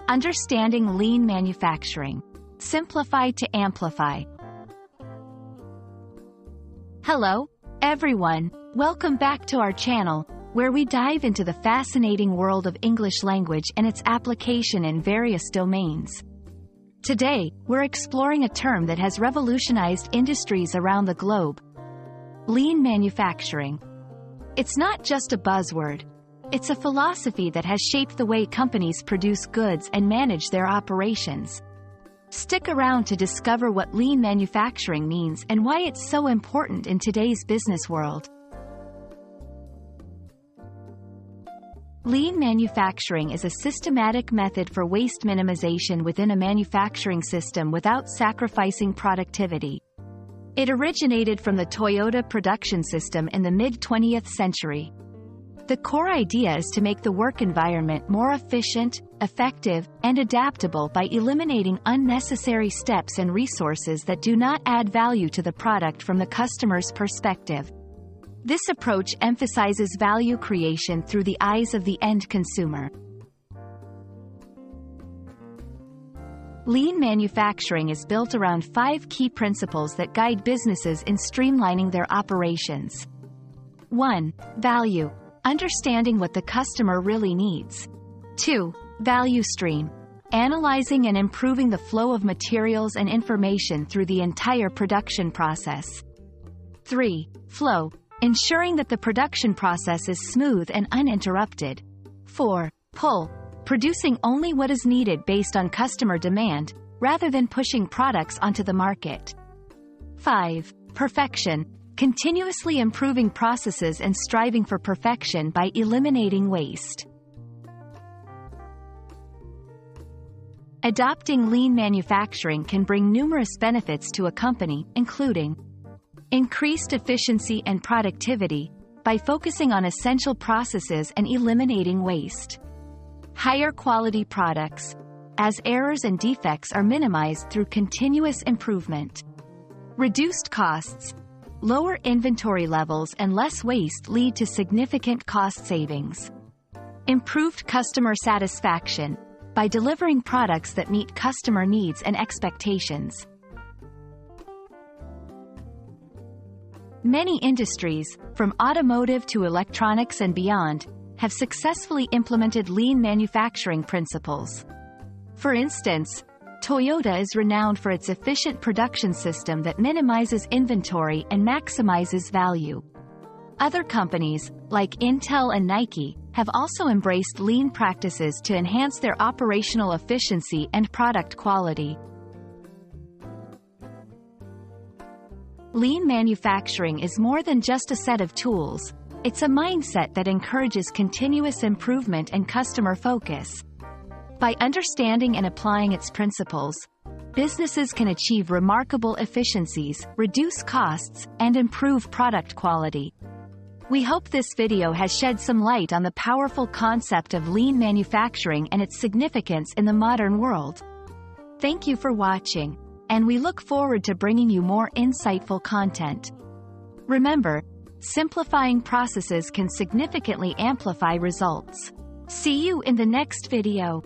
Understanding lean manufacturing. Simplify to amplify. Hello, everyone. Welcome back to our channel, where we dive into the fascinating world of English language and its application in various domains. Today, we're exploring a term that has revolutionized industries around the globe: lean manufacturing. It's not just a buzzword. It's a philosophy that has shaped the way companies produce goods and manage their operations. Stick around to discover what lean manufacturing means and why it's so important in today's business world. Lean manufacturing is a systematic method for waste minimization within a manufacturing system without sacrificing productivity. It originated from the Toyota production system in the mid-20th century. The core idea is to make the work environment more efficient, effective, and adaptable by eliminating unnecessary steps and resources that do not add value to the product from the customer's perspective. This approach emphasizes value creation through the eyes of the end consumer. Lean manufacturing is built around 5 key principles that guide businesses in streamlining their operations. 1. Value. Understanding what the customer really needs. 2. Value stream. Analyzing and improving the flow of materials and information through the entire production process. 3. Flow. Ensuring that the production process is smooth and uninterrupted. 4. Pull. Producing only what is needed based on customer demand, rather than pushing products onto the market. 5. Perfection. Continuously improving processes and striving for perfection by eliminating waste. Adopting lean manufacturing can bring numerous benefits to a company, including increased efficiency and productivity, by focusing on essential processes and eliminating waste. Higher quality products, as errors and defects are minimized through continuous improvement. Reduced costs. Lower inventory levels and less waste lead to significant cost savings. Improved customer satisfaction, by delivering products that meet customer needs and expectations. Many industries, from automotive to electronics and beyond, have successfully implemented lean manufacturing principles. For instance, Toyota is renowned for its efficient production system that minimizes inventory and maximizes value. Other companies, like Intel and Nike, have also embraced lean practices to enhance their operational efficiency and product quality. Lean manufacturing is more than just a set of tools. It's a mindset that encourages continuous improvement and customer focus. By understanding and applying its principles, businesses can achieve remarkable efficiencies, reduce costs, and improve product quality. We hope this video has shed some light on the powerful concept of lean manufacturing and its significance in the modern world. Thank you for watching, and we look forward to bringing you more insightful content. Remember, simplifying processes can significantly amplify results. See you in the next video.